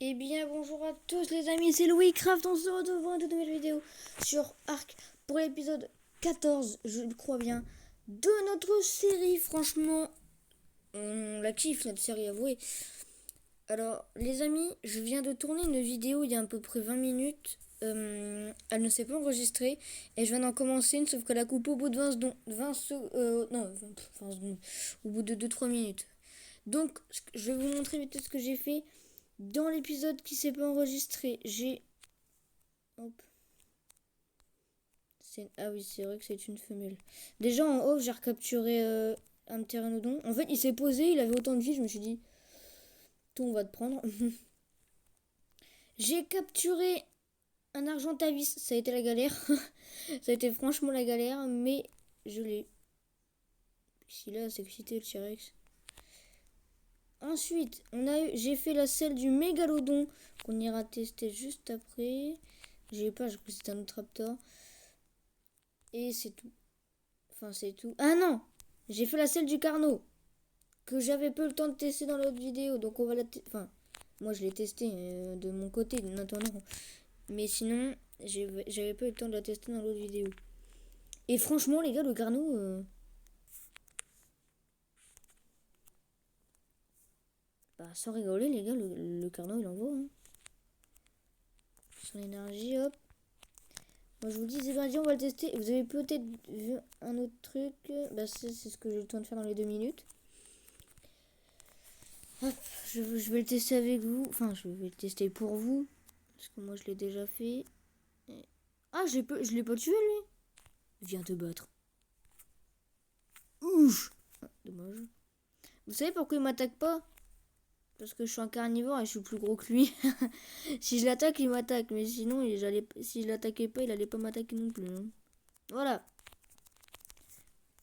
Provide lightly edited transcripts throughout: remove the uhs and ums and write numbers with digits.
Eh bien bonjour à tous les amis, c'est Louis Craft, on se retrouve pour une nouvelle vidéo sur Arc pour l'épisode 14, je le crois bien, de notre série. Franchement, on la kiffe notre série, avouez. Alors les amis, je viens de tourner une vidéo il y a à peu près 20 minutes, elle ne s'est pas enregistrée et je viens d'en commencer une, sauf qu'elle a coupé au bout de 20 secondes, au bout de 2-3 minutes. Donc je vais vous montrer vite ce que j'ai fait. Dans l'épisode qui s'est pas enregistré, j'ai... Hop. Ah oui, c'est vrai que c'est une femelle. Déjà en haut, j'ai recapturé un pteranodon. En fait, il s'est posé, il avait autant de vie, je me suis dit... Tout, on va te prendre. J'ai capturé un argentavis, ça a été la galère. Ça a été franchement la galère, mais je l'ai. Si là, c'est excité le T-Rex. Ensuite, j'ai fait la selle du mégalodon qu'on ira tester juste après. J'ai pas, je crois que c'était un autre raptor. Et c'est tout. Enfin, c'est tout. Ah non! J'ai fait la selle du Carnot. Que j'avais pas eu le temps de tester dans l'autre vidéo. Donc on va la tester. Enfin, moi je l'ai testé de mon côté, maintenant. Mais sinon, j'avais pas eu le temps de la tester dans l'autre vidéo. Et franchement, les gars, le Carnot... Bah, sans rigoler, les gars, le Carnot, il envoie. Hein. Son énergie, hop. Moi, je vous dis, c'est parti, on va le tester. Vous avez peut-être vu un autre truc. Bah, c'est ce que j'ai eu le temps de faire dans les 2 minutes. Hop, je vais le tester avec vous. Enfin, je vais le tester pour vous. Parce que moi, je l'ai déjà fait. Ah, je l'ai pas tué, lui. Viens te battre. Ouf. Ah, dommage. Vous savez pourquoi il m'attaque pas? Parce que je suis un carnivore et je suis plus gros que lui. Si je l'attaque, il m'attaque. Mais sinon, si je l'attaquais pas, il allait pas m'attaquer non plus. Hein. Voilà.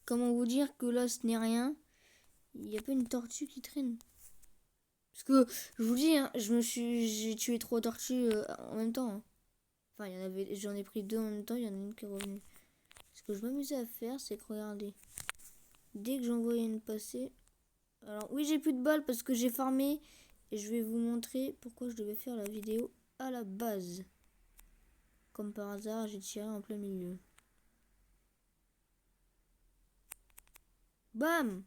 Comment vous dire que là, ce n'est rien? Il n'y a pas une tortue qui traîne. Parce que, je vous dis, hein, j'ai tué 3 tortues en même temps. Hein. Enfin, j'en ai pris 2 en même temps, il y en a une qui est revenue. Ce que je m'amusais à faire, c'est que regardez. Dès que j'en voyais une passer... Alors oui, j'ai plus de balles parce que j'ai farmé. Et je vais vous montrer pourquoi je devais faire la vidéo à la base. Comme par hasard, j'ai tiré en plein milieu. Bam!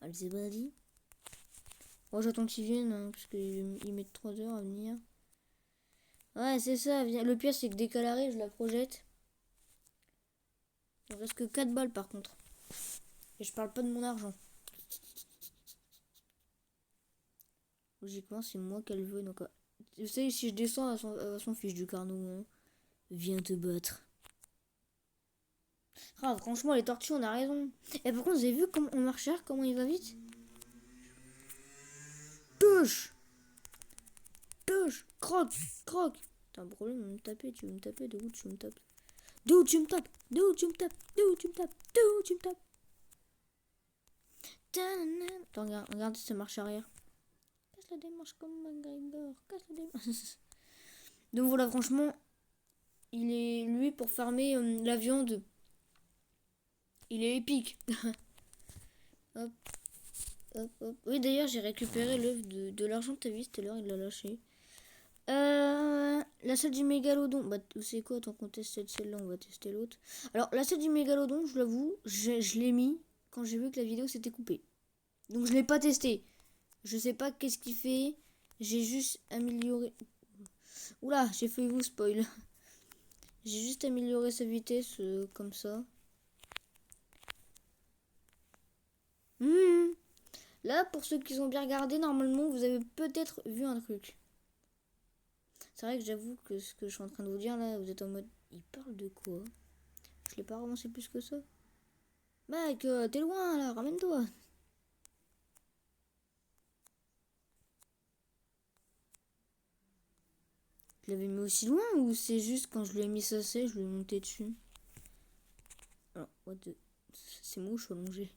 Allez, c'est parti. Oh, j'attends qu'ils viennent, hein, parce qu'ils mettent 3 heures à venir. Ouais, c'est ça. Le pire, c'est que dès qu'elle arrive, je la projette. Il reste que 4 balles, par contre. Et je parle pas de mon argent. Logiquement, c'est moi qu'elle veut. Donc, vous savez, si je descends à son fiche du Carnot, hein, viens te battre. Ah, franchement, les tortues, on a raison. Et par contre, vous avez vu comment on marche, comment il va vite? Touche! Touche! Croque! Croque! T'as un problème de me taper, tu veux me taper? De où tu me tapes? D'où tu me tapes? D'où tu me tapes? D'où tu me tapes? D'où tu me tapes? Attends, regarde si ça marche arrière. Casse la démarche comme McGregor. Casse la démarche. Donc voilà, franchement, il est lui pour farmer la viande. Il est épique. Hop, hop, hop. Oui, d'ailleurs, j'ai récupéré l'œuf de l'argent de vie tout à l'heure, il l'a lâché. La selle du mégalodon. Bah, vous savez quoi, tant qu'on teste cette selle-là, on va tester l'autre. Alors, la selle du mégalodon, je l'avoue, je l'ai mis quand j'ai vu que la vidéo s'était coupée. Donc, je l'ai pas testé. Je sais pas qu'est-ce qu'il fait. J'ai juste amélioré. Oula, j'ai failli vous spoil. J'ai juste amélioré sa vitesse comme ça. Là, pour ceux qui ont bien regardé, normalement, vous avez peut-être vu un truc. C'est vrai que j'avoue que ce que je suis en train de vous dire là, vous êtes en mode, il parle de quoi? Je l'ai pas avancé plus que ça. Mec, t'es loin là, ramène-toi. Je l'avais mis aussi loin ou c'est juste quand je lui ai mis ça, je lui ai monté dessus? Alors, c'est mouche allongé.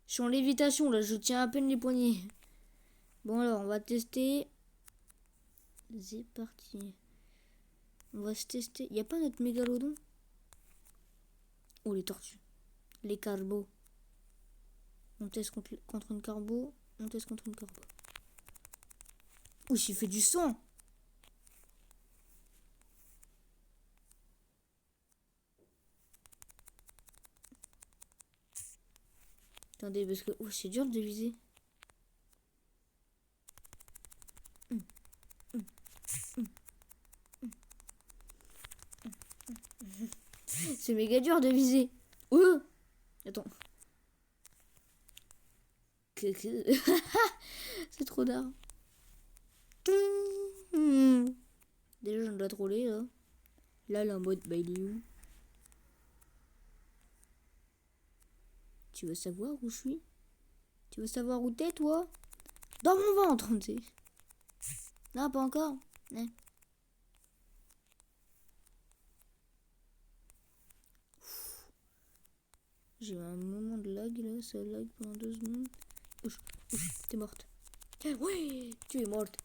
Je suis en lévitation là, je tiens à peine les poignets. Bon alors, on va tester. C'est parti. On va se tester. Y a pas notre mégalodon? Oh les tortues. Les carbeaux. On teste contre une carbo. On teste contre une carbo. Ouh, il fait du sang. Attendez, parce que... Oh, c'est dur de viser. C'est méga dur de viser. Attends. C'est trop d'art. Déjà, je dois troller, là. Là, là, en mode, bah, il est où? Tu veux savoir où je suis? Tu veux savoir où t'es, toi? Dans mon ventre, tu sais. Non, pas encore. Ouais. J'ai eu un moment de lag, là. Ça lag pendant 2 secondes. Ouch, t'es morte. Oui, tu es morte.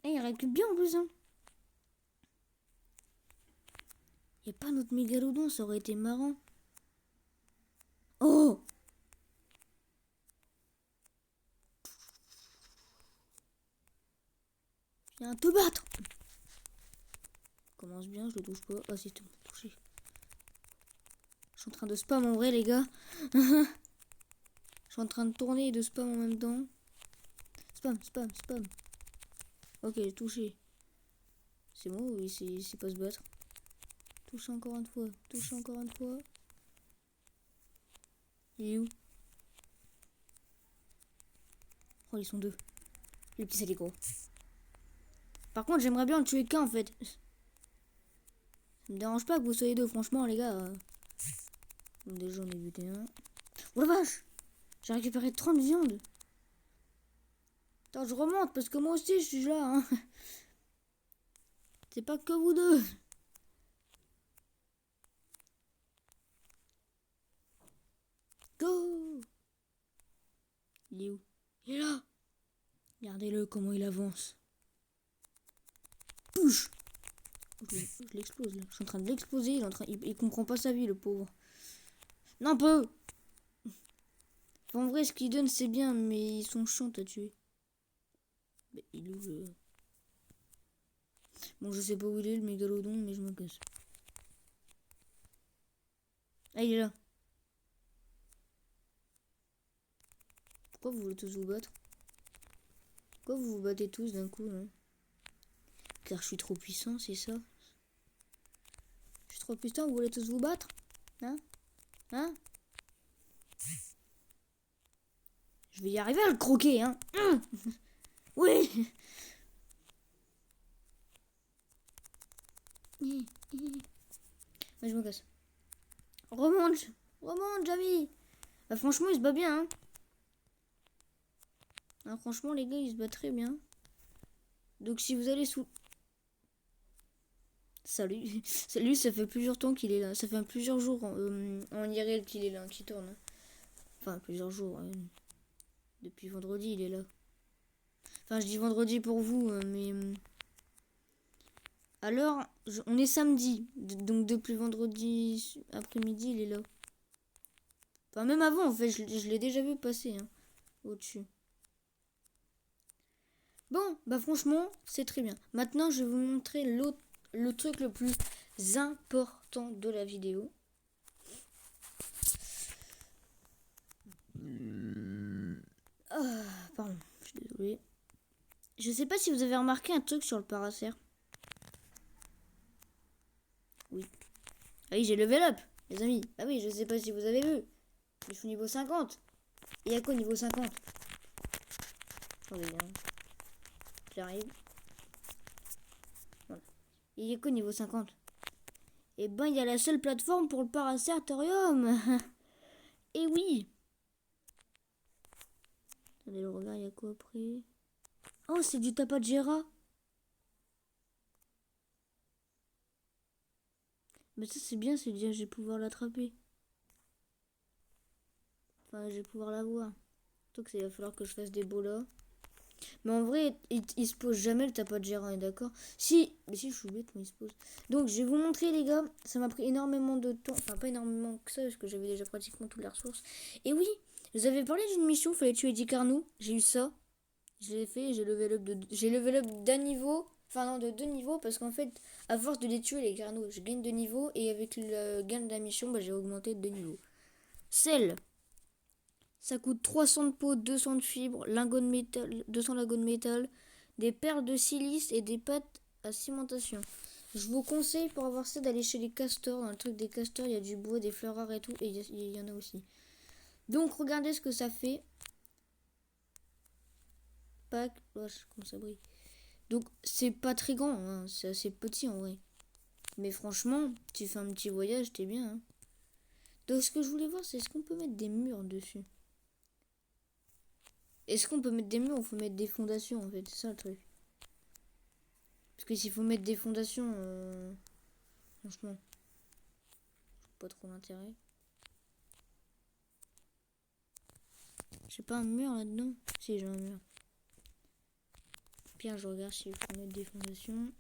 Eh, il récupère bien en plus, hein. Y'a pas notre mégalodon, ça aurait été marrant. Oh! Viens te battre! Commence bien, je le touche pas. Ah, c'est tout, touché. Je suis en train de spam en vrai, les gars. Je suis en train de tourner et de spam en même temps. Spam, spam, spam. Ok, touché. C'est bon, oui, c'est pas se battre. Touche encore une fois, touche encore une fois. Il est où? Oh, ils sont 2. Les petits saligos. Par contre, j'aimerais bien le tuer qu'un en fait. Ça me dérange pas que vous soyez 2, franchement, les gars. Déjà, j'en ai buté un. Oh la vache! J'ai récupéré 30 viandes. Attends, je remonte parce que moi aussi je suis là. Hein. C'est pas que vous 2. Go! Il est où? Il est là! Regardez-le comment il avance. Touche! Je l'explose là. Je suis en train de l'exploser. Il comprend pas sa vie, le pauvre. Non, peu! Enfin, en vrai, ce qu'il donne, c'est bien, mais ils sont chiants à tuer. Mais il est où le... Bon, je sais pas où il est, le mégalodon, mais je me casse. Ah, il est là. Pourquoi vous voulez tous vous battre? Pourquoi vous vous battez tous d'un coup, là? Car je suis trop puissant, c'est ça? Je suis trop puissant, vous voulez tous vous battre? Hein? Hein? Je vais y arriver à le croquer, hein? Oui! Mais je me casse. Remonte! Remonte, Jamie! Bah, franchement, il se bat bien, hein? Ah, franchement, les gars, il se bat très bien. Donc, si vous allez sous... Salut! Salut, ça fait plusieurs temps qu'il est là. Ça fait plusieurs jours en IRL qu'il est là, qu'il tourne. Enfin, plusieurs jours. Depuis vendredi, il est là. Enfin, je dis vendredi pour vous, mais... Alors, on est samedi. Donc, depuis vendredi après-midi, il est là. Enfin, même avant, en fait, je l'ai déjà vu passer, hein, au-dessus. Bon, bah franchement, c'est très bien. Maintenant, je vais vous montrer le truc le plus important de la vidéo. Pardon, je suis désolée. Je sais pas si vous avez remarqué un truc sur le paracère. Oui. Ah oui, j'ai level up, les amis. Ah oui, je sais pas si vous avez vu. Je suis niveau 50. Et à quoi niveau 50? Attendez, hein. J'arrive. Voilà. Il y a quoi niveau 50? Et ben, il y a la seule plateforme pour le Paracertorium. Et oui. Attendez, le regard, il y a quoi après? Oh, c'est du Tapajera. Mais ça, c'est bien, c'est dire je vais pouvoir l'attraper. Enfin, je vais pouvoir la voir. Surtout que il va falloir que je fasse des bolas. Mais en vrai, il se pose jamais le tapote gérant, est d'accord? Si, mais si, je suis bête, mais il se pose. Donc, je vais vous montrer, les gars. Ça m'a pris énormément de temps. Enfin, pas énormément que ça, parce que j'avais déjà pratiquement toutes les ressources. Et oui, je vous avais parlé d'une mission, fallait tuer 10 Carnot. J'ai eu ça. Je l'ai fait, j'ai level up d'un niveau. Enfin, non, de 2 niveaux, parce qu'en fait, à force de les tuer, les Carnot, je gagne 2 niveaux. Et avec le gain de la mission, bah, j'ai augmenté de 2 niveaux. Sel. Ça coûte 300 de peau, 200 de fibres, lingots de métal, 200 lingots de métal, des perles de silice et des pâtes à cimentation. Je vous conseille pour avoir ça d'aller chez les castors. Dans le truc des castors, il y a du bois, des fleurs rares et tout. Et il y en a aussi. Donc regardez ce que ça fait. Pack. Wesh, comment ça brille. Donc c'est pas très grand, hein. C'est assez petit en vrai. Mais franchement, tu fais un petit voyage, t'es bien. Hein. Donc ce que je voulais voir, c'est est-ce qu'on peut mettre des murs dessus. Est-ce qu'on peut mettre des murs ou faut mettre des fondations en fait. C'est ça le truc. Parce que s'il faut mettre des fondations, franchement, pas trop l'intérêt. J'ai pas un mur là-dedans. Si, j'ai un mur. Bien, je regarde s'il faut mettre des fondations.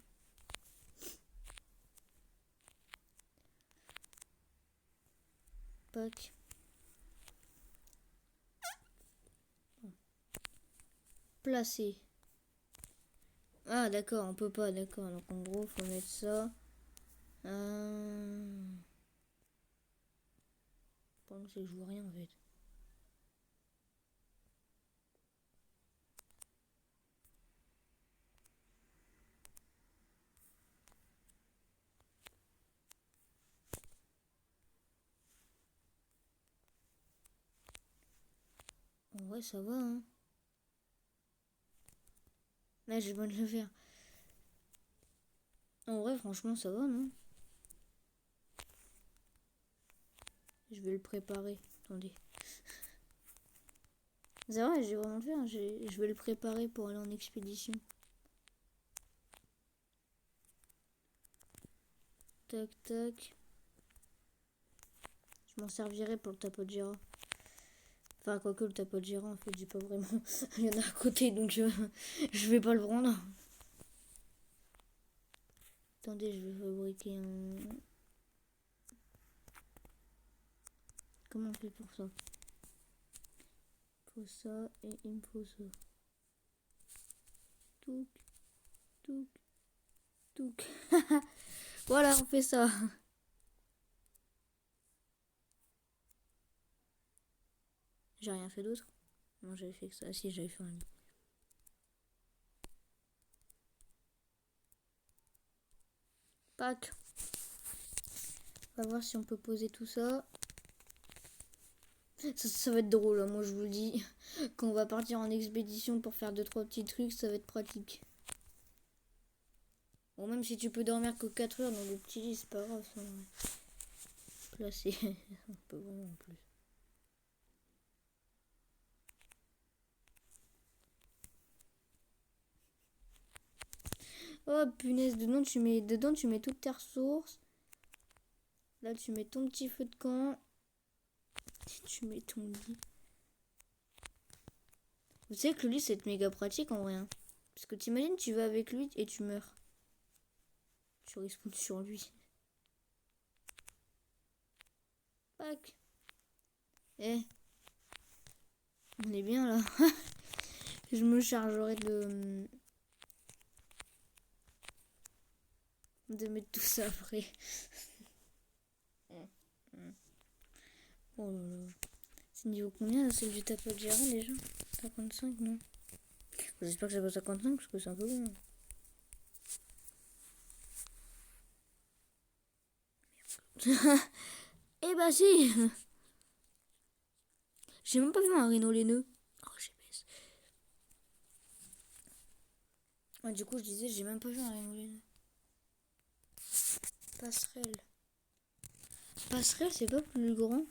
Pack. Placer. Ah, d'accord, on peut pas, d'accord. Donc en gros, faut mettre ça. Pendant que je vois rien en fait. En vrai, ça va, hein. Là, j'ai besoin de le faire. En vrai, franchement, ça va, non? Je vais le préparer. Attendez. C'est vrai, j'ai vraiment le faire. Je vais le préparer pour aller en expédition. Tac, tac. Je m'en servirai pour le tapote gérant. Enfin, quoique le tapote gérant, en fait, j'ai pas vraiment. Il y en a à côté, donc je vais pas le prendre. Attendez, je vais fabriquer un. Comment on fait pour ça? Il faut ça et il me faut ça. Touc, touc, touc. Voilà, on fait ça. J'ai rien fait d'autre. Non, j'avais fait que ça. Ah, si, j'avais fait un lit. Pack. On va voir si on peut poser tout ça. Ça va être drôle, hein, moi je vous le dis. Quand on va partir en expédition pour faire 2-3 petits trucs, ça va être pratique. Bon, même si tu peux dormir que 4 heures dans le petit lit, c'est pas grave. Ça, ouais. Placer. On peut vraiment en plus. Oh punaise, dedans tu mets toutes tes ressources. Là tu mets ton petit feu de camp. Tu mets ton lit. Vous savez que le lit c'est méga pratique en vrai. Hein. Parce que t'imagines tu vas avec lui et tu meurs. Tu respawns sur lui. Pac. Eh. On est bien là. Je me chargerai de mettre tout ça après. Oh là là. C'est niveau combien celle du tapote gérant déjà? 55 non? J'espère que c'est pas 55 parce que c'est un peu long. Eh bah si. J'ai même pas vu un rhino laineux. Oh j'ai baissé. Ouais, du coup je disais j'ai même pas vu un rhino laineux. Passerelle. Passerelle c'est pas plus grand?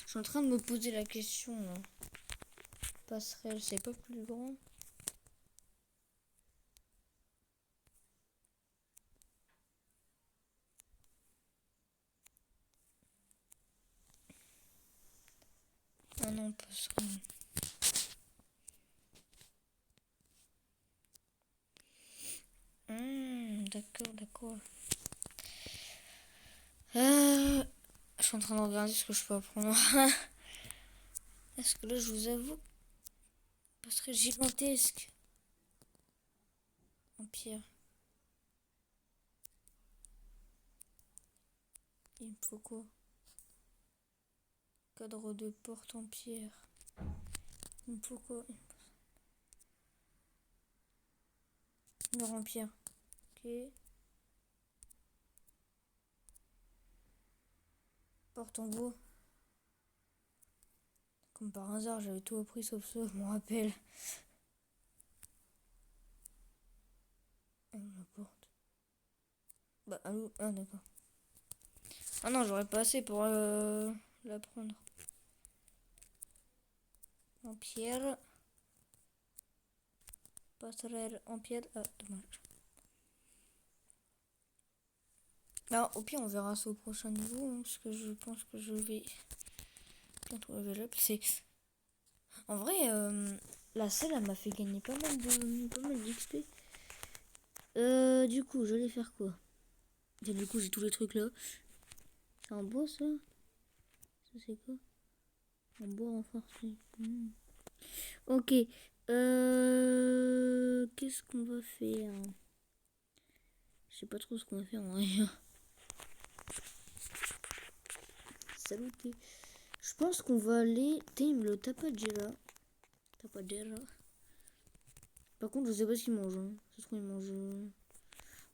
Je suis en train de me poser la question là. Passerelle c'est pas plus grand? non, on passera. D'accord. Je suis en train de regarder ce que je peux apprendre. Est-ce que là, je vous avoue, ça serait gigantesque. En pierre. Il me faut quoi? Cadre de porte en pierre. Il me faut quoi? Mur en pierre. Ok. Porte en bois. Comme par hasard, j'avais tout appris sauf ça, je me rappelle. La porte. Bah, allô? Ah, d'accord. Ah non, j'aurais pas assez pour l'apprendre. En pierre. Passerelle en pierre. Ah, dommage. Alors, au pire, on verra ça au prochain niveau, hein, parce que je pense que je vais bientôt level up. C'est... En vrai, la selle, elle m'a fait gagner pas mal d'XP. Du coup, je vais faire quoi? Et du coup, j'ai tous les trucs là. C'est en bois, ça? Ça, c'est quoi? En bois renforcé. Ok. Qu'est-ce qu'on va faire? Je sais pas trop ce qu'on va faire en vrai. Saluté. Je pense qu'on va aller tame le Tapajera. Par contre, je sais pas ce qu'il mange. Hein. Ça se trouve, il mange.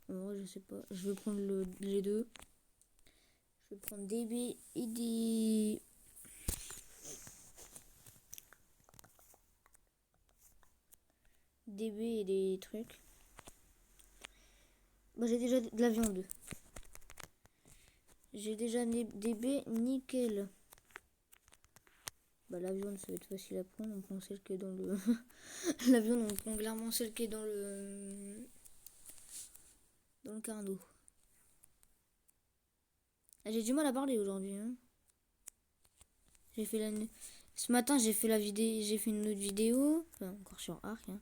En vrai, je sais pas. Je vais prendre les deux. Je vais prendre des baies et des. Des baies et des trucs. Bah, j'ai déjà de la viande. J'ai déjà des baies nickel. Bah, la viande, ça va être facile à prendre. On prend celle qui est dans le. La viande, on prend clairement celle qui est dans le. Dans le carneau. Ah, j'ai du mal à parler aujourd'hui. Hein. J'ai fait la. Ce matin, j'ai fait la vidéo. J'ai fait une autre vidéo. Enfin, encore sur Arc. Hein.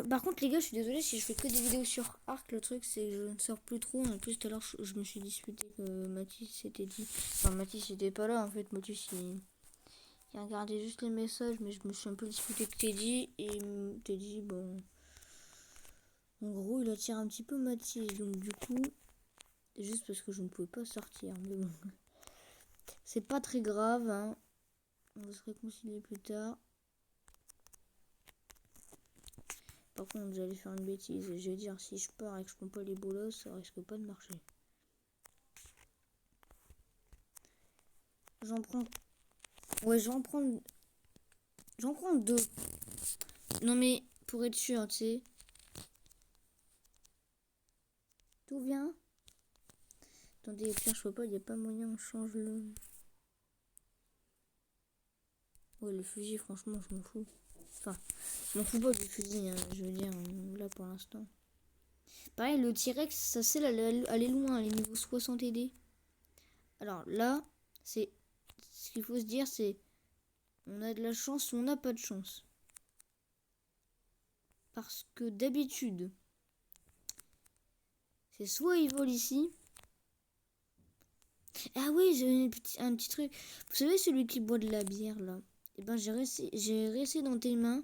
Par contre, les gars, je suis désolée si je fais que des vidéos sur Arc. Le truc, c'est que je ne sors plus trop. En plus, tout à l'heure, je me suis disputé que Mathis s'était dit. Enfin, Mathis n'était pas là en fait. Mathis, il regardait juste les messages. Mais je me suis un peu disputé avec Teddy. Et Teddy, bon. En gros, il attire un petit peu Mathis. Donc, du coup, juste parce que je ne pouvais pas sortir. Mais bon. C'est pas très grave. Hein. On va se réconcilier plus tard. Par contre, j'allais faire une bêtise. Je vais dire, si je pars et que je prends pas les bolos, ça risque pas de marcher. J'en prends... Ouais, j'en prends... J'en prends deux. Non mais, pour être sûr, tu sais. Tout vient. Attendez, au pire, je vois pas, il n'y a pas moyen, on change le... Ouais, le fusil, franchement, je m'en fous. Enfin, je m'en fous pas du fusil, hein, je veux dire, là pour l'instant. Pareil, le T-Rex, ça c'est aller loin, les niveaux 60 D. Alors là, c'est... Ce qu'il faut se dire, c'est... On a de la chance ou on n'a pas de chance. Parce que d'habitude, c'est soit il vole ici. Ah oui, j'ai un petit truc. Vous savez celui qui boit de la bière là? Et ben j'ai resté dans tes mains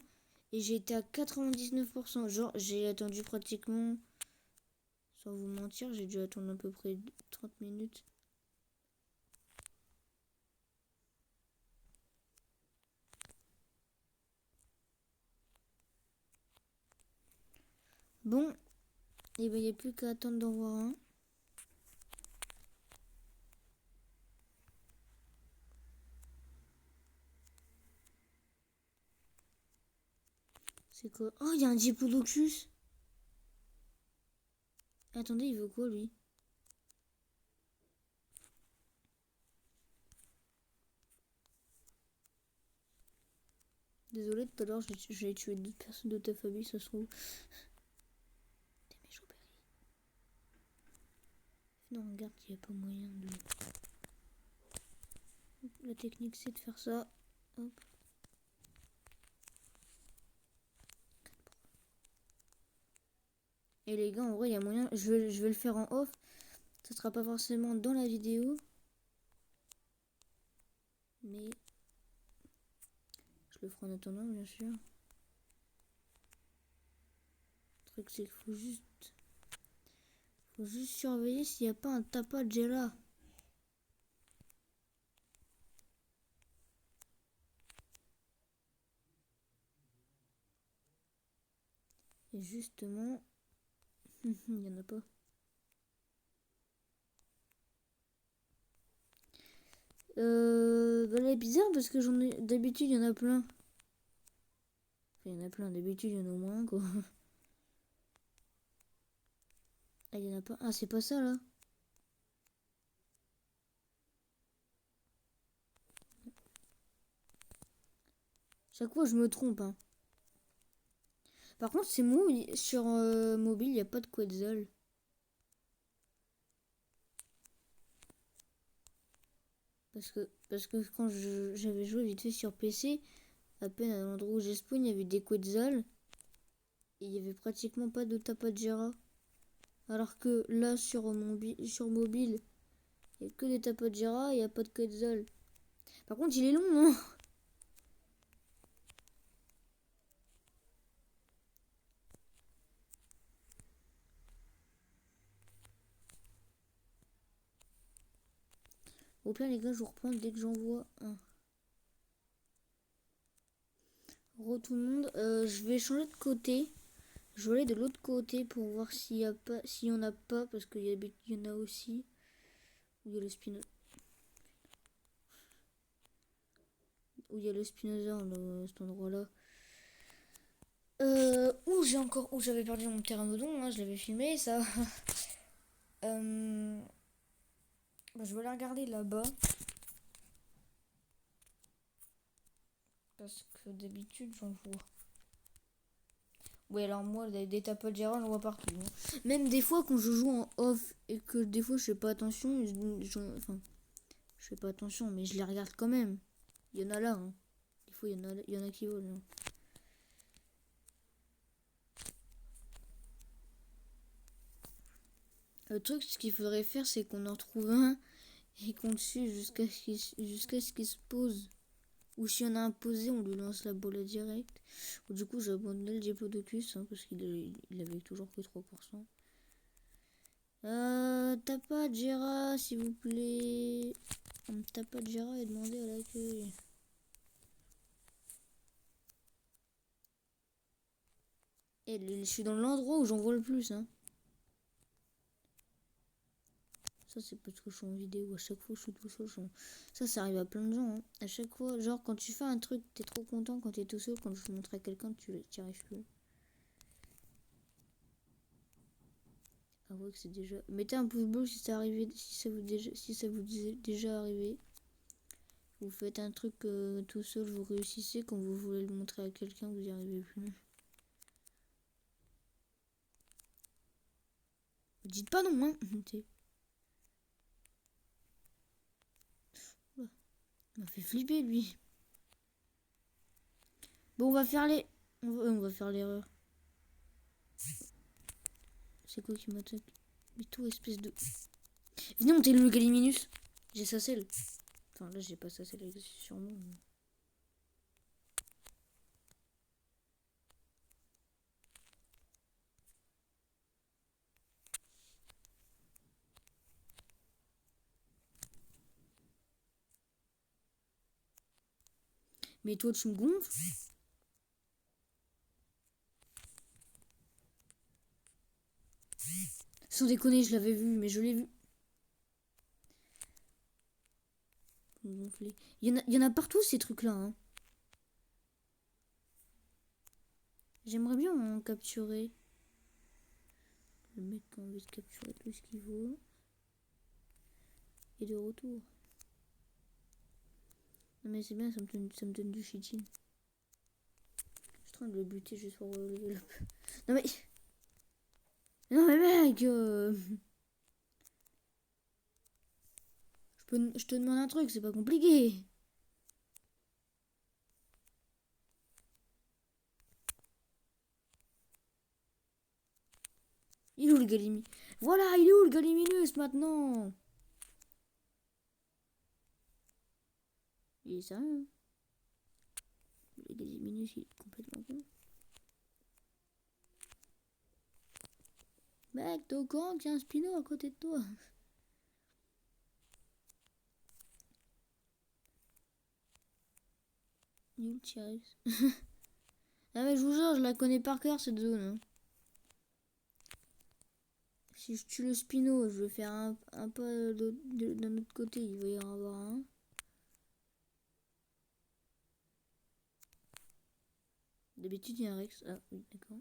et j'ai été à 99%. Genre j'ai attendu pratiquement, sans vous mentir, j'ai dû attendre à peu près 30 minutes. Bon, et ben il n'y a plus qu'à attendre d'en voir un. C'est quoi? Oh, il y a un Diplodocus. Attendez, il veut quoi lui? Désolé, tout à l'heure j'ai tué d'autres personnes de ta famille, ça se trouve. T'es méchant, Perry. Non, regarde, il n'y a pas moyen de... La technique c'est de faire ça. Hop. Et les gars, en vrai, il y a moyen. Je vais le faire en off. Ça sera pas forcément dans la vidéo. Mais je le ferai en attendant, bien sûr. Le truc, c'est qu'il faut juste surveiller s'il n'y a pas un tapage là. Et justement, il n'y en a pas. Bah, là, bizarre parce que j'en ai. D'habitude, il y en a plein. Enfin, il y en a plein. D'habitude, il y en a au moins, quoi. Ah, il y en a pas. Ah, c'est pas ça là. Chaque fois, je me trompe, hein. Par contre, c'est mou. Sur mobile, il n'y a pas de Quetzal. Parce que quand j'avais joué vite fait sur PC, à peine à l'endroit où j'ai spawn, il y avait des Quetzal. Et il n'y avait pratiquement pas de Tapajara. Alors que là, sur mobile, il n'y a que des Tapajara et il n'y a pas de Quetzal. Par contre, il est long, hein. Au pire, les gars, je vous reprends dès que j'en vois un. Re tout le monde, je vais changer de côté. Je vais aller de l'autre côté pour voir s'il y a pas, s'il y en a pas, parce qu'il y en a aussi. Où il y a le Spinosaur. Où il y a le Spinosaur, cet endroit-là. Où j'avais perdu mon pteranodon, hein, je l'avais filmé, ça. Bah, je vais la regarder là-bas. Parce que d'habitude, j'en vois. Oui, alors moi, des tapes Gérard, j'en vois partout. Hein. Même des fois, quand je joue en off et que des fois, je fais pas attention, enfin, je fais pas attention, mais je les regarde quand même. Il y en a là. Hein. Des fois, il y en a qui volent. Hein. Le truc, ce qu'il faudrait faire, c'est qu'on en trouve un et qu'on le suit jusqu'à ce qu'il se pose. Ou si on a un posé, on lui lance la bola direct. Ou du coup, j'ai abandonné le Diplodocus hein, parce qu'il avait toujours que 3%. T'as pas de Gera, s'il vous plaît. T'as pas de Gera et demander à l'accueil. Et je suis dans l'endroit où j'en vois le plus. Hein. Ça, c'est parce que je suis en vidéo. À chaque fois, je suis tout seul. Ça arrive à plein de gens. Hein. À chaque fois, genre, quand tu fais un truc, t'es trop content. Quand t'es tout seul, quand je montre à quelqu'un, tu n'y arrives plus. Ah ouais, que c'est déjà. Mettez un pouce bleu si ça arrivé, si ça vous est déjà arrivé. Vous faites un truc tout seul, vous réussissez. Quand vous voulez le montrer à quelqu'un, vous n'y arrivez plus. Dites pas non, hein. Il m'a fait flipper, lui. Bon, on va faire l'erreur. C'est quoi qui m'attaque? Mais toi, espèce de... Venez monter le Galiminus. J'ai sa selle. Enfin, là, j'ai pas sa selle, sûrement. Mais toi, tu me gonfles. Sans déconner, je l'avais vu, mais je l'ai vu. Il y en a partout, ces trucs-là. Hein. J'aimerais bien en capturer. Le mec qui a envie de capturer tout ce qu'il vaut. Et de retour. Non mais c'est bien, ça me donne du cheating. Je suis en train de le buter juste pour relever le... Non mais... Non mais mec Je Je te demande un truc, c'est pas compliqué. Il est où le Galiminus? Voilà, il est où le Galiminus maintenant? Il est sérieux? Le Galiminus, il est complètement con. Mec, t'es au courant qu'il y a un Spino à côté de toi? Il est où le T-Rex? Ah mais je vous jure, je la connais par cœur cette zone. Hein. Si je tue le Spino, je vais faire un pas d'un autre côté, il va y en avoir un. D'habitude, il y a un Rex. Ah oui, d'accord.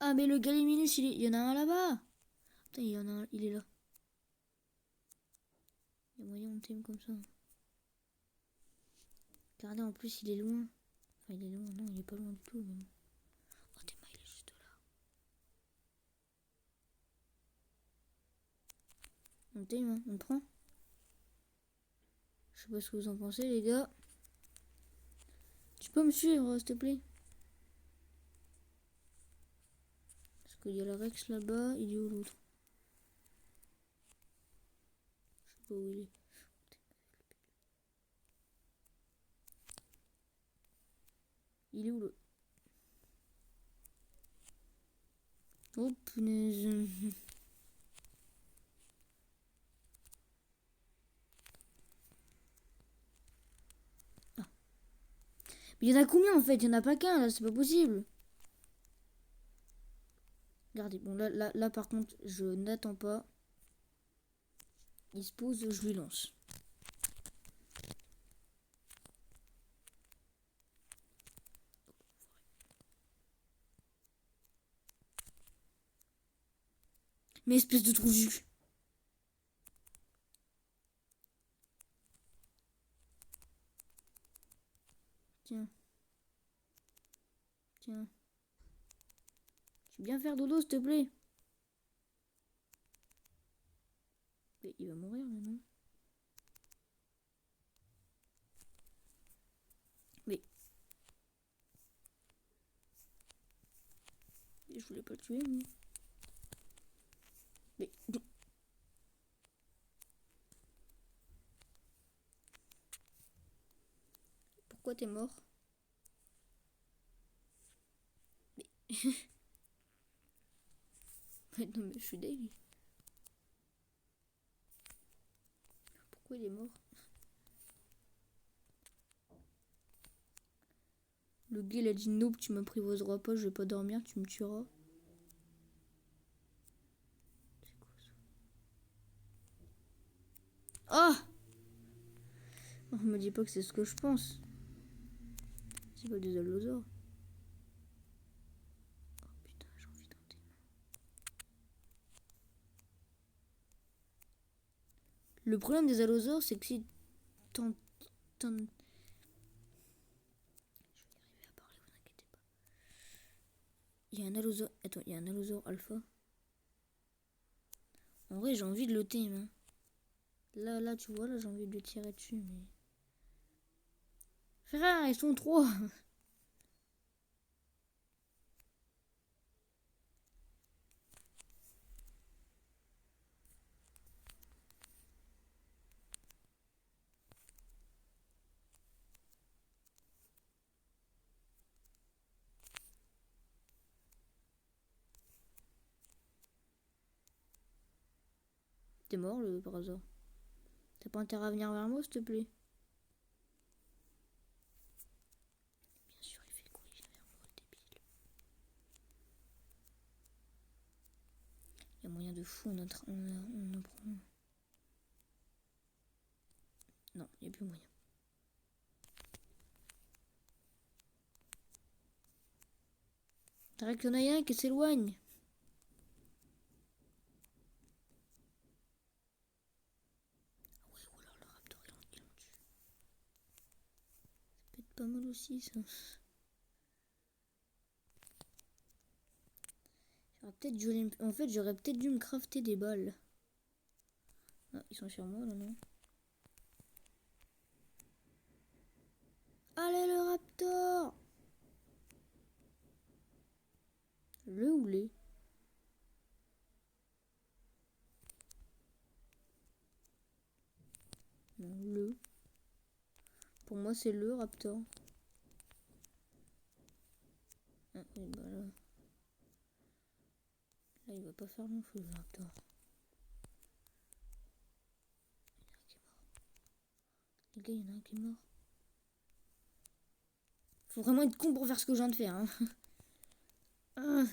Ah mais le Galiminus, il y en a un là-bas. Putain, il y en a un, il est là. Il y a moyen de team comme ça. Regardez, en plus, il est loin. Enfin, il est loin, non, il est pas loin du tout. Mais... Oh, Théma, il est juste là. On Théma, on prend. Je sais pas ce que vous en pensez, les gars. Tu peux me suivre, s'il te plaît? Parce qu'il y a le Rex là-bas, il est où l'autre? Je sais pas où il est. Il est où l'autre? Oh punaise. Ah. Mais il y en a combien en fait? Il y en a pas qu'un là, c'est pas possible. Regardez, bon là par contre, je n'attends pas. Il se pose, je lui lance. Mais espèce de trou du cul. Tiens. Tiens. Tu veux bien faire dodo, s'il te plaît? Mais il va mourir là, non? Mais... Je voulais pas le tuer, moi. Mais... Pourquoi t'es mort? Mais... non mais je suis deg. Pourquoi il est mort? Le gars il a dit nope, tu m'apprivoiseras pas, je vais pas dormir, tu me tueras. Ah! Oh, me dis pas que c'est ce que je pense. C'est pas des allosaures. Oh putain, j'ai envie d'un thé. Le problème des allosaures, c'est que si t'en... Je vais y arriver à parler, vous inquiétez pas. Il y a un allosaure... Attends, il y a un allosaure alpha. En vrai, j'ai envie de le thé, hein. Là, tu vois, là, j'ai envie de le tirer dessus, mais... Frère, ils sont trois. T'es mort, le par hasard. T'as pas intérêt à venir vers moi, s'il te plaît? Bien sûr, il fait quoi? Il vient vers moi, le débile. Il y a moyen de fou, on en prend. Non, il n'y a plus moyen. T'arrêtes qu'il y en a un qui s'éloigne. Ah ouais, ou alors le raptor, il en tue. Ça peut être pas mal aussi, ça. En fait, j'aurais peut-être dû me crafter des balles. Ah, ils sont sur moi là, non? Allez le raptor! Le ou les? Non, le. Pour moi c'est le raptor. Ah oui bah là. Là il va pas faire long feu le raptor. Les gars, il y en a un qui est mort. Faut vraiment être con pour faire ce que je viens de faire. Hein. Ah.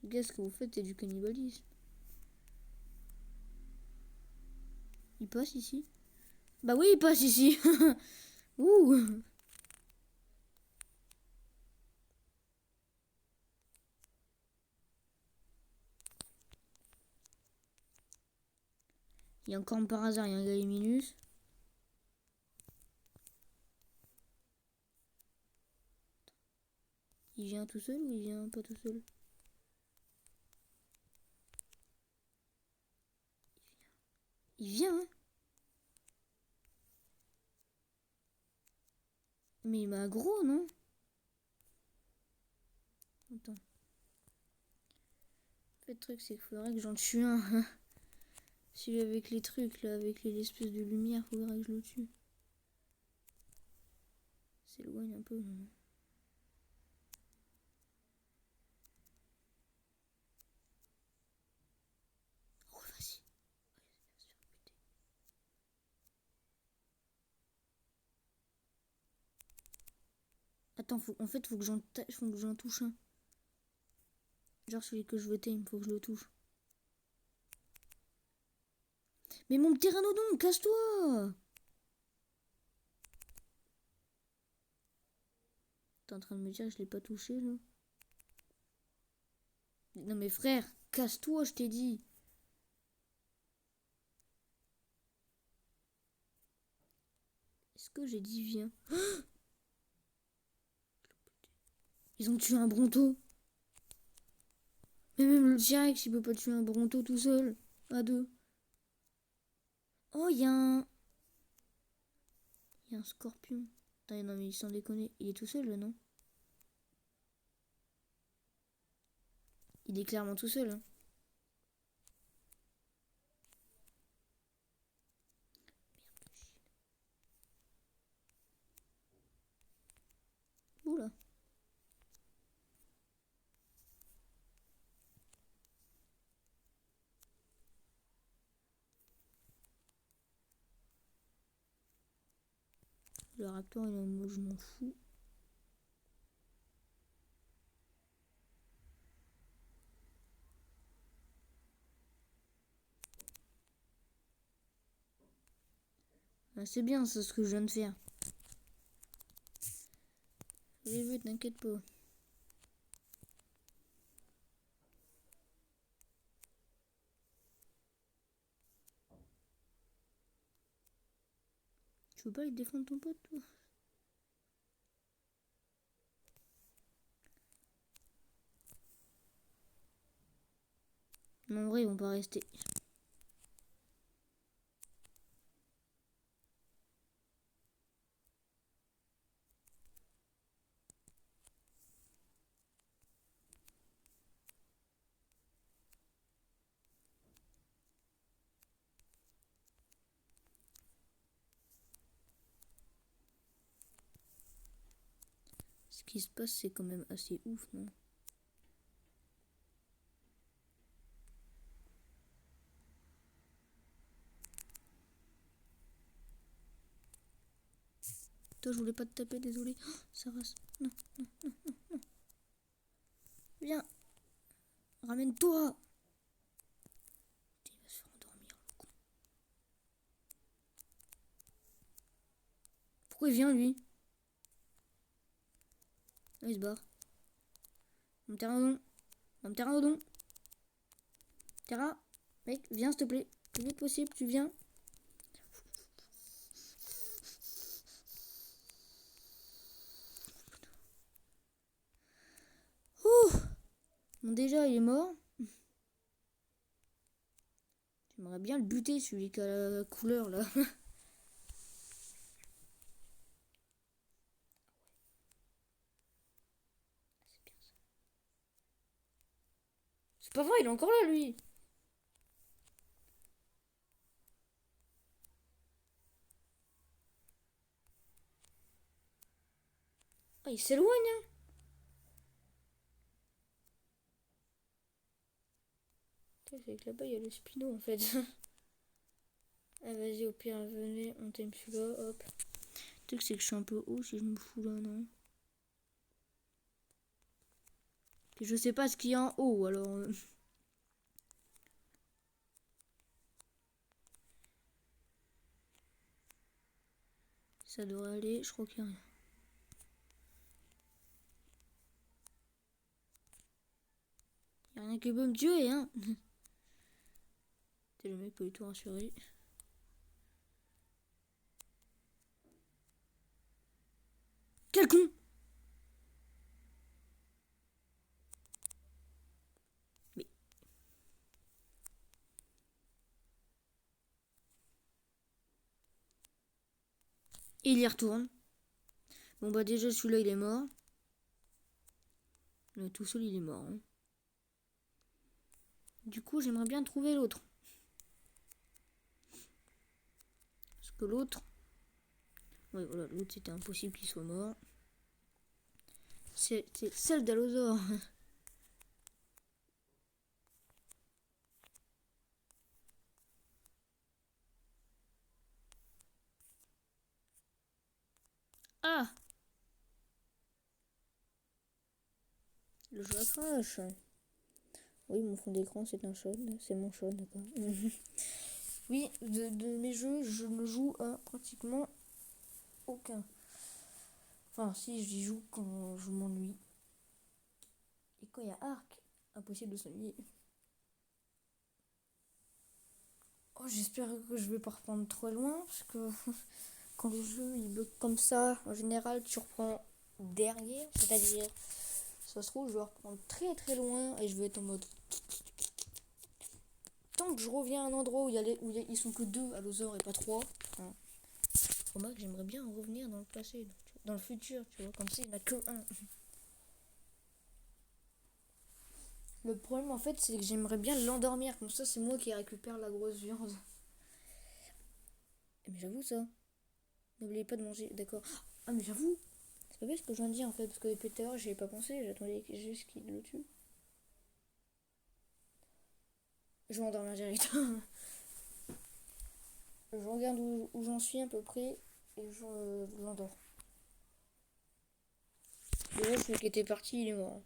Les gars, ce que vous faites, c'est du cannibalisme. Il passe ici? Bah oui, il passe ici. Ouh. Il y a encore par hasard, il y a un Galiminus. Il vient tout seul ou il vient pas tout seul? Il vient, hein? Mais il m'a aggro, non? Attends. Le truc, c'est qu'il faudrait que j'en tue un. Celui avec les trucs, là, avec les espèces de lumière, faudrait que je le tue. S'éloigne un peu, non? Oh, vas-y. Attends, en fait, faut que j'en touche un. Genre celui que je veux tame, faut que je le touche. Mais mon pteranodon, casse-toi! T'es en train de me dire que je l'ai pas touché, là? Non mais frère, casse-toi, je t'ai dit. Est-ce que j'ai dit viens? Ils ont tué un bronto. Mais même le T-Rex, il peut pas tuer un bronto tout seul. À deux. Oh, il y a un... Il y a un scorpion. Attends, non mais sans déconner. Il est tout seul, là, non? Il est clairement tout seul, hein. Oula. Le raptor, il est en mode je m'en fous. Ah, c'est bien, c'est ce que je viens de faire. J'ai vu, t'inquiète pas. Tu veux pas aller défendre ton pote, toi? Non, en vrai, ils vont pas rester. Ce qui se passe, c'est quand même assez ouf, non? Toi, je voulais pas te taper, désolé. Oh, ça rase. Non, non, non, non, non. Viens. Ramène-toi. Il va se faire endormir, le con. Pourquoi il vient, lui? Ah, il se barre. Mon pteranodon. Mon pteranodon. Terra, mec, viens, s'il te plaît. Le plus vite possible, tu viens. Ouh. Bon, déjà, il est mort. J'aimerais bien le buter, celui qui a la couleur, là. C'est pas vrai, il est encore là, lui. Ah, il s'éloigne, hein. C'est que là-bas, il y a le Spino, en fait. Ah, vas-y, au pire, venez, on t'aime celui-là, hop. Le truc, c'est que je suis un peu haut si je me fous là, non? Et je sais pas ce qu'il y a en haut, alors... Ça devrait aller, je crois qu'il y a rien. Il y a rien qui peut me tuer, hein. T'es le mec pas du tout rassuré. Quel con! Mais... Et il y retourne. Bon bah déjà celui-là il est mort. Là, tout seul il est mort. Hein. Du coup j'aimerais bien trouver l'autre. Parce que l'autre... Ouais voilà, l'autre c'était impossible qu'il soit mort. C'est celle d'Allosaure. Ah! Le jeu à crash. Oui, mon fond d'écran c'est un shot. C'est mon shot, d'accord. Oui, de mes jeux, je ne joue à pratiquement aucun. Enfin, si, j'y joue quand je m'ennuie. Et quand il y a Arc, impossible de s'ennuyer. Oh, j'espère que je vais pas reprendre trop loin, parce que quand le jeu il bloque comme ça, en général, tu reprends derrière. C'est-à-dire, ça se trouve, je vais reprendre très très loin et je vais être en mode. Tant que je reviens à un endroit où ils sont que deux à Allosaure et pas trois. Hein. Remarque, j'aimerais bien revenir dans le passé, dans le futur, tu vois, comme ça il n'y en a que un. Le problème en fait, c'est que j'aimerais bien l'endormir, comme ça c'est moi qui récupère la grosse viande. Mais j'avoue ça. N'oubliez pas de manger, d'accord. Ah mais j'avoue, c'est pas bien ce que je viens de dire en fait, parce que depuis tout à l'heure j'y ai pas pensé, j'attendais juste qu'il le tue. Je vais endormir direct. Je regarde où j'en suis à peu près et je l'endors. Déjà celui qui était parti il est mort.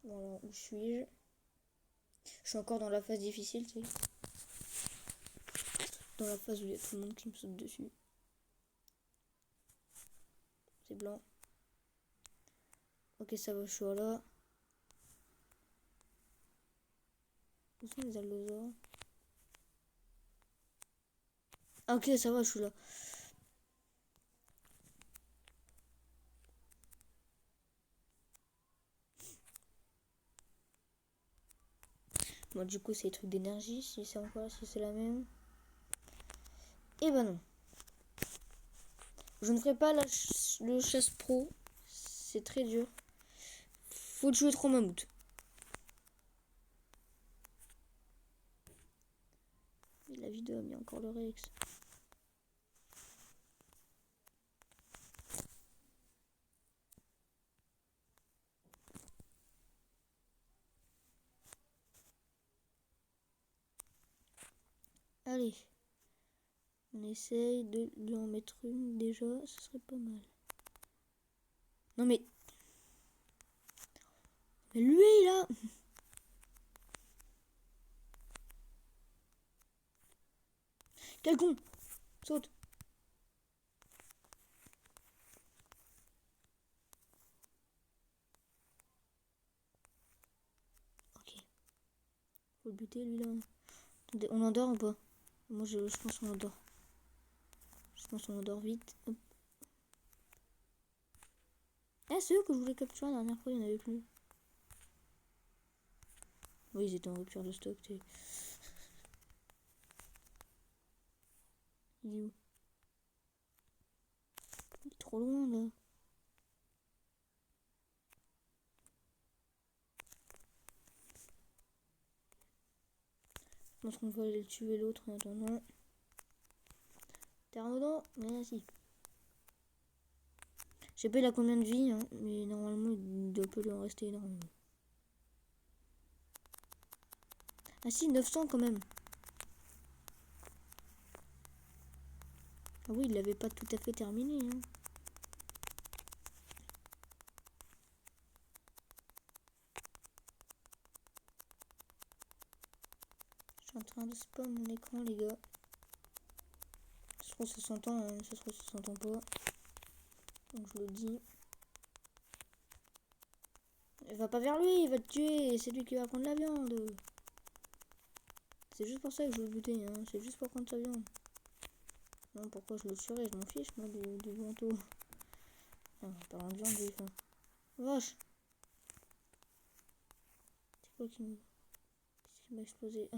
Bon alors où suis-je? Je suis encore dans la phase difficile, tu sais. Dans la phase où il y a tout le monde qui me saute dessus. C'est blanc. Ok ça va, je suis là. Où sont les allosaures? Ah ok ça va, je suis là. Bon du coup c'est les trucs d'énergie, si c'est la même. Et bah non. Je ne ferai pas le chasse pro. C'est très dur. Faut jouer 3 mammouths. Et la vidéo a mis encore le Rex. Allez. On essaye de lui en mettre une déjà. Ce serait pas mal. Non mais... Mais lui là. Quel con. Saute. Ok. Faut le buter lui là. Attendez, on endort ou pas? Moi, je pense qu'on endort. Je pense qu'on endort vite. Hop. Ah, c'est eux que je voulais capturer la dernière fois, il n'y en avait plus. Oui, ils étaient en rupture de stock, tu sais. Il est où? Il est trop loin, là. Je pense qu'on va aller tuer l'autre en attendant. Pteranodon, merci. Je sais pas il a combien de vie, hein, mais normalement il doit pas lui en rester énormément. Ah si, 900 quand même. Ah oui, il l'avait pas tout à fait terminé. Hein. Je suis en train de spam mon écran, les gars. Ça se trouve ça s'entend, hein. Ça se trouve ça s'entend pas. Donc je le dis. Il va pas vers lui, il va te tuer. C'est lui qui va prendre la viande. C'est juste pour ça que je veux le buter, hein. C'est juste pour prendre sa viande. Non, pourquoi je le tuerais? Je m'en fiche, moi, du manteau. Ah, parlant de viande, j'ai faim. Vache! C'est quoi qui m'a explosé? Ah,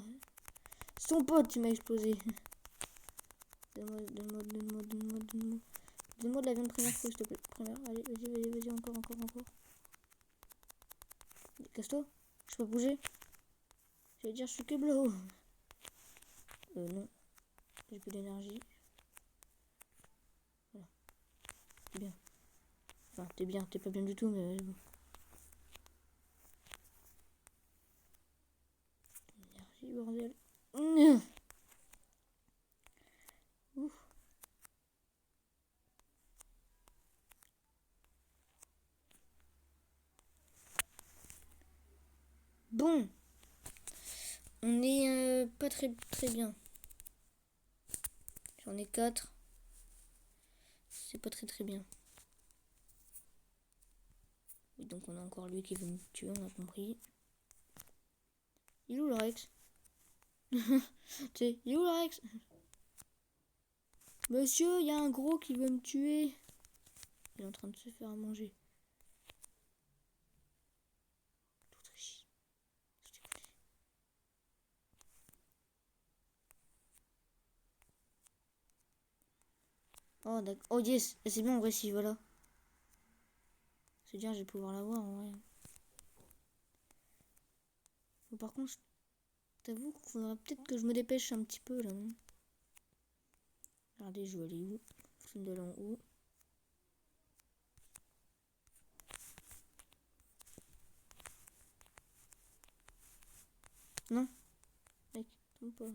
c'est ton pote qui m'a explosé. Donne-moi. Donne-moi de la viande primaire, s'il te plaît. Primaire, allez, vas-y, encore. Casse-toi, je peux bouger. J'allais dire, je suis que bleu. Non, j'ai plus d'énergie. Voilà, t'es bien. Enfin, t'es pas bien du tout, mais bon. Énergie, bordel. Ouf. Bon, on est pas très bien. J'en ai 4. C'est pas très bien. Oui, donc on a encore lui qui veut me tuer, on a compris. Il est où le Rex? Tu sais, il est où le Rex? Monsieur, il y a un gros qui veut me tuer. Il est en train de se faire à manger. Oh, d'accord. Oh, yes. C'est bien en vrai, si, voilà. C'est bien, je vais pouvoir l'avoir en vrai. Bon, par contre, je t'avoue qu'il faudra peut-être que je me dépêche un petit peu là. Non. Regardez, je vais aller où? Je vais aller en haut. Non, mec, tombe pas.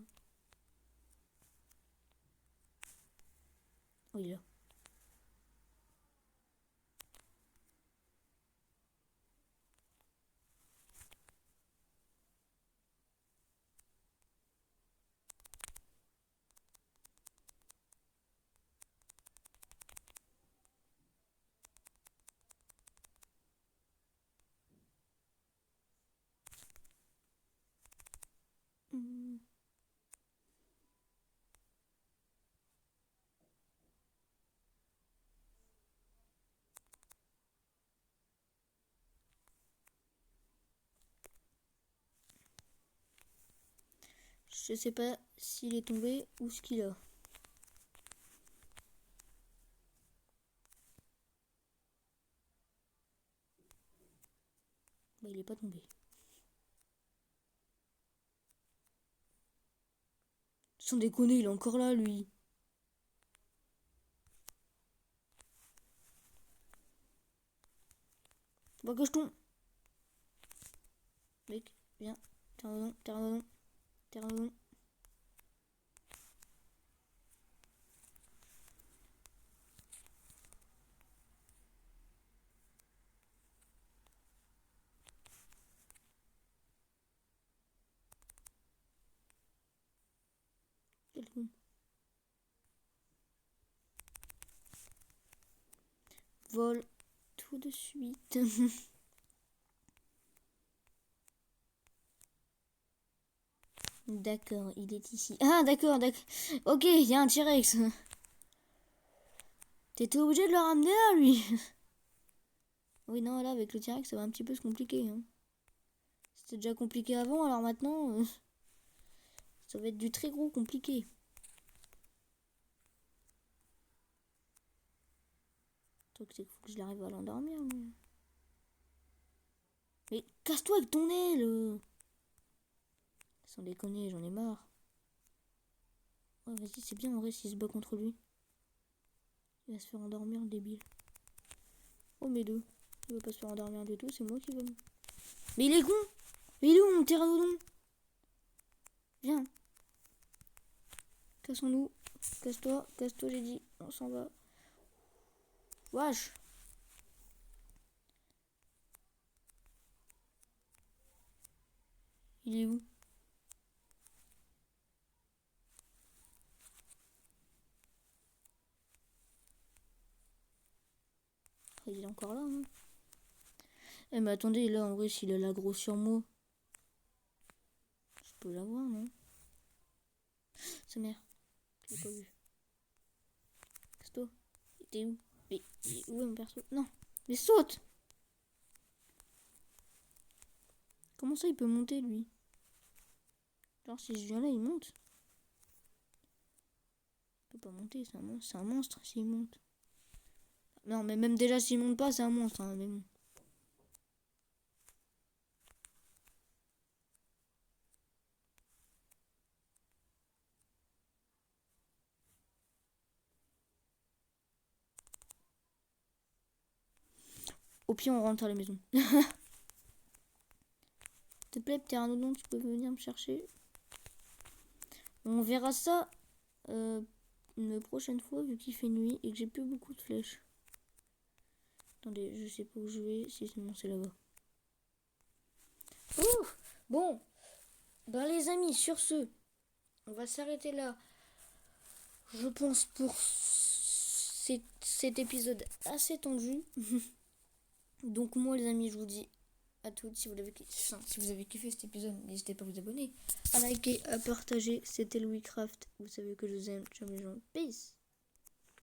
Oh, il est là. Hmm. Je sais pas s'il est tombé ou ce qu'il a. Bah, il est pas tombé. Sans déconner, il est encore là, lui. Bah, que je tombe. Mec, viens. Pteranodon. Quel con. Vol tout de suite. D'accord, il est ici. Ah, d'accord. Ok, il y a un T-Rex. T'étais obligé de le ramener là, lui. Oui, non, là, avec le T-Rex, ça va un petit peu se compliquer. Hein. C'était déjà compliqué avant, alors maintenant, ça va être du très gros compliqué. Le truc, c'est qu'il faut que je l'arrive à l'endormir. Mais casse-toi avec ton aile. Sans déconner, j'en ai marre. Ouais, vas-y, c'est bien en vrai s'il se bat contre lui. Il va se faire endormir, le débile. Oh, mes deux. Il va pas se faire endormir du tout, c'est moi qui vais. Mais il est con. Mais il est où mon pteranodon? Viens. Cassons-nous. Casse-toi, j'ai dit. On s'en va. Wesh. Il est où? Il est encore là, hein. Eh mais attendez, là en vrai s'il a l'aggro sur moi, je peux l'avoir, non? Sa mère, je l'ai pas vu. Casse-toi. T'es où? Mais où est mon perso? Non. Mais saute! Comment ça il peut monter lui? Genre si je viens là il monte. Il peut pas monter, c'est un monstre s'il monte. Non mais même déjà s'il monte pas c'est un monstre, hein, mais bon. Au pire on rentre à la maison. S'il te plaît pteranodon, tu peux venir me chercher. On verra ça une prochaine fois vu qu'il fait nuit et que j'ai plus beaucoup de flèches. Attendez, je sais pas où je vais, si sinon c'est là-bas. Ouf. Bon, ben les amis, sur ce, on va s'arrêter là. Je pense pour cet épisode assez tendu. Donc moi les amis, je vous dis à toutes, si vous avez kiffé cet épisode, n'hésitez pas à vous abonner, à liker, à partager. C'était Louis Craft. Vous savez que je vous aime, ciao les gens, peace.